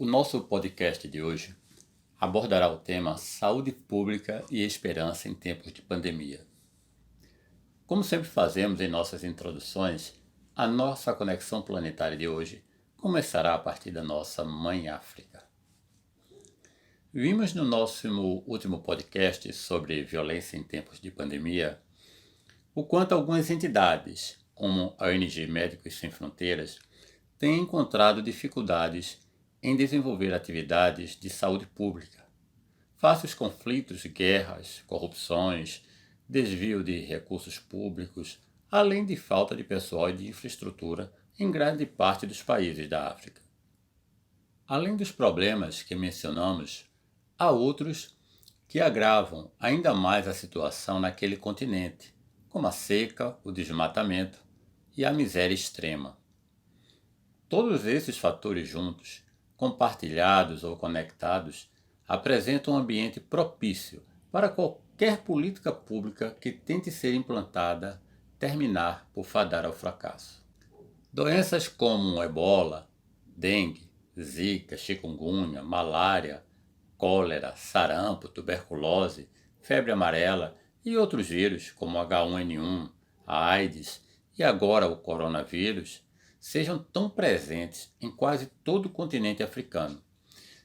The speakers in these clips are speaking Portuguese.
O nosso podcast de hoje abordará o tema Saúde Pública e Esperança em Tempos de Pandemia. Como sempre fazemos em nossas introduções, a nossa conexão planetária de hoje começará a partir da nossa Mãe África. Vimos no nosso último podcast sobre violência em tempos de pandemia o quanto algumas entidades, como a ONG Médicos Sem Fronteiras, têm encontrado dificuldades em desenvolver atividades de saúde pública, face aos conflitos, guerras, corrupções, desvio de recursos públicos, além de falta de pessoal e de infraestrutura em grande parte dos países da África. Além dos problemas que mencionamos, há outros que agravam ainda mais a situação naquele continente, como a seca, o desmatamento e a miséria extrema. Todos esses fatores juntos, compartilhados ou conectados, apresentam um ambiente propício para qualquer política pública que tente ser implantada terminar por fadar ao fracasso. Doenças como ebola, dengue, zika, chikungunya, malária, cólera, sarampo, tuberculose, febre amarela e outros vírus como H1N1, a AIDS e agora o coronavírus sejam tão presentes em quase todo o continente africano,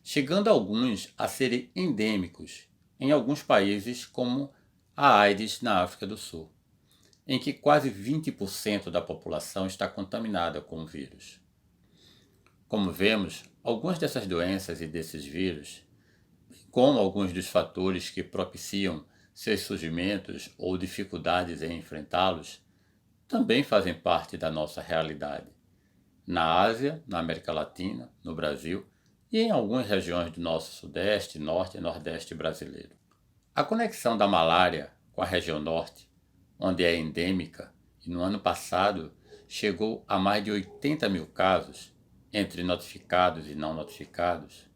chegando alguns a serem endêmicos em alguns países como a AIDS na África do Sul, em que quase 20% da população está contaminada com o vírus. Como vemos, algumas dessas doenças e desses vírus, como alguns dos fatores que propiciam seus surgimentos ou dificuldades em enfrentá-los, também fazem parte da nossa realidade. Na Ásia, na América Latina, no Brasil e em algumas regiões do nosso Sudeste, Norte e Nordeste brasileiro. A conexão da malária com a região Norte, onde é endêmica e no ano passado chegou a mais de 80 mil casos, entre notificados e não notificados.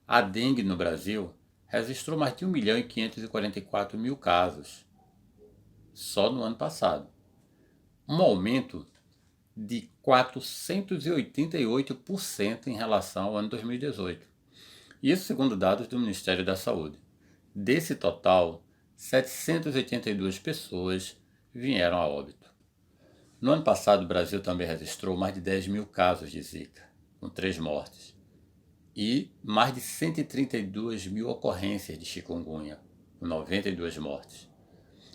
A dengue no Brasil registrou mais de 1.544.000 casos, só no ano passado. Um aumento de 488% em relação ao ano 2018. Isso segundo dados do Ministério da Saúde. Desse total, 782 pessoas vieram a óbito. No ano passado, o Brasil também registrou mais de 10 mil casos de Zika, com 3 mortes, e mais de 132 mil ocorrências de chikungunya, com 92 mortes.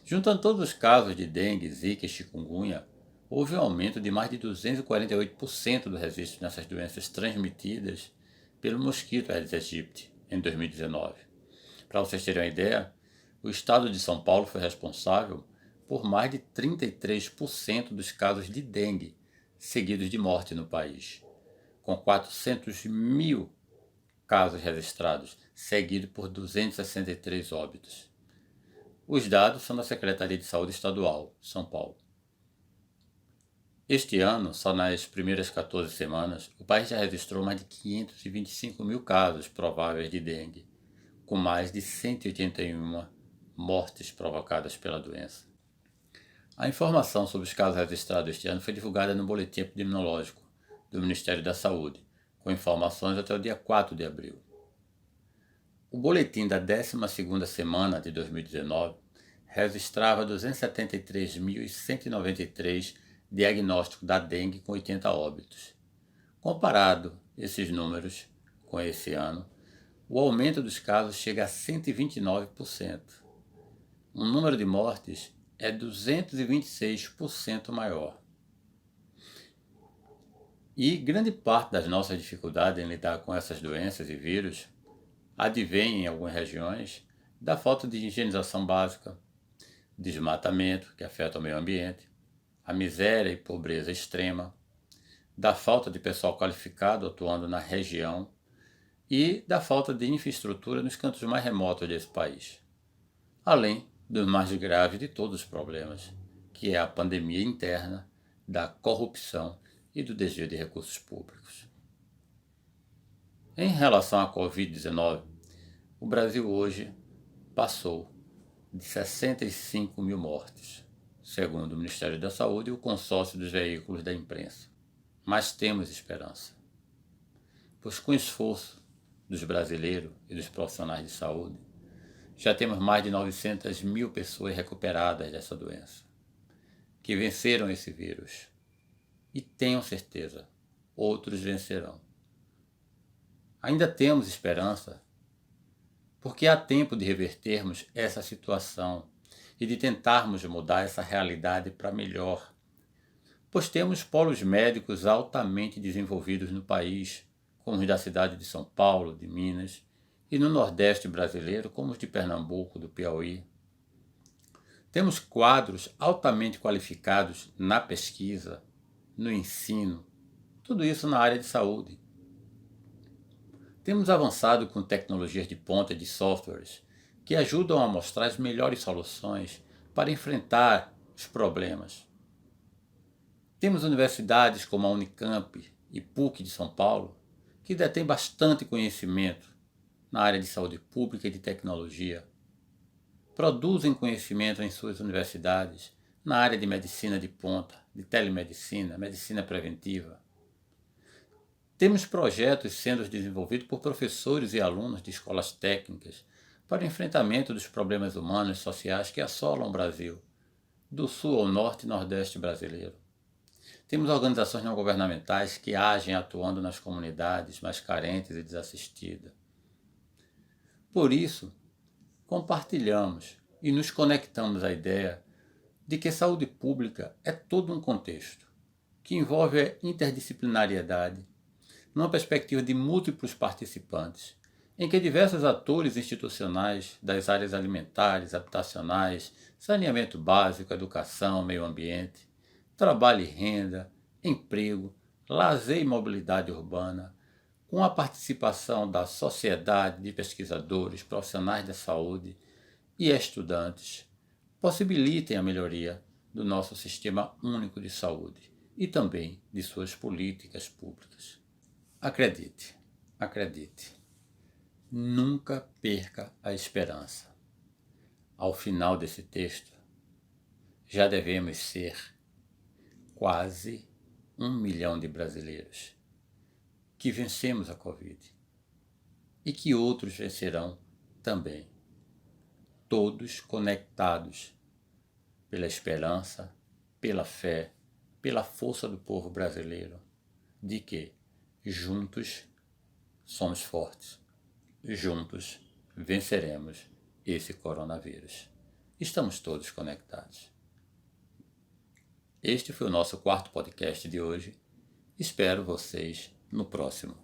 Juntando todos os casos de dengue, zika e chikungunya, houve um aumento de mais de 248% do registro nessas doenças transmitidas pelo mosquito Aedes aegypti em 2019. Para vocês terem uma ideia, o estado de São Paulo foi responsável por mais de 33% dos casos de dengue seguidos de morte no país, com 400 mil casos registrados, seguido por 263 óbitos. Os dados são da Secretaria de Saúde Estadual, São Paulo. Este ano, só nas primeiras 14 semanas, o país já registrou mais de 525 mil casos prováveis de dengue, com mais de 181 mortes provocadas pela doença. A informação sobre os casos registrados este ano foi divulgada no Boletim Epidemiológico do Ministério da Saúde, com informações até o dia 4 de abril. O boletim da 12ª semana de 2019 registrava 273.193 diagnósticos da dengue com 80 óbitos. Comparado esses números com esse ano, o aumento dos casos chega a 129%. O número de mortes é 226% maior. E grande parte das nossas dificuldades em lidar com essas doenças e vírus advém em algumas regiões da falta de higienização básica, desmatamento, que afeta o meio ambiente, a miséria e pobreza extrema, da falta de pessoal qualificado atuando na região e da falta de infraestrutura nos cantos mais remotos desse país. Além do mais grave de todos os problemas, que é a pandemia interna, da corrupção e do desvio de recursos públicos. Em relação à Covid-19, o Brasil hoje passou de 65 mil mortes, segundo o Ministério da Saúde e o consórcio dos veículos da imprensa. Mas temos esperança. pois com o esforço dos brasileiros e dos profissionais de saúde, já temos mais de 900 mil pessoas recuperadas dessa doença, que venceram esse vírus. E tenham certeza, outros vencerão. Ainda temos esperança, porque há tempo de revertermos essa situação e de tentarmos mudar essa realidade para melhor, pois temos polos médicos altamente desenvolvidos no país, como os da cidade de São Paulo, de Minas, e no Nordeste brasileiro, como os de Pernambuco, do Piauí. Temos quadros altamente qualificados na pesquisa, no ensino, tudo isso na área de saúde. Temos avançado com tecnologias de ponta de softwares que ajudam a mostrar as melhores soluções para enfrentar os problemas. Temos universidades como a Unicamp e PUC de São Paulo, que detêm bastante conhecimento na área de saúde pública e de tecnologia. Produzem conhecimento em suas universidades na área de medicina de ponta, de telemedicina, medicina preventiva. Temos projetos sendo desenvolvidos por professores e alunos de escolas técnicas para o enfrentamento dos problemas humanos e sociais que assolam o Brasil, do sul ao norte e nordeste brasileiro. Temos organizações não governamentais que agem atuando nas comunidades mais carentes e desassistidas. Por isso, compartilhamos e nos conectamos à ideia de que saúde pública é todo um contexto que envolve a interdisciplinariedade, numa perspectiva de múltiplos participantes, em que diversos atores institucionais das áreas alimentares, habitacionais, saneamento básico, educação, meio ambiente, trabalho e renda, emprego, lazer e mobilidade urbana, com a participação da sociedade de pesquisadores, profissionais da saúde e estudantes, possibilitem a melhoria do nosso sistema único de saúde e também de suas políticas públicas. Acredite, acredite, nunca perca a esperança. Ao final desse texto, já devemos ser quase 1 milhão de brasileiros que vencemos a Covid e que outros vencerão também, todos conectados pela esperança, pela fé, pela força do povo brasileiro, de que juntos somos fortes, juntos venceremos esse coronavírus. Estamos todos conectados. Este foi o nosso 4º podcast de hoje. Espero vocês no próximo.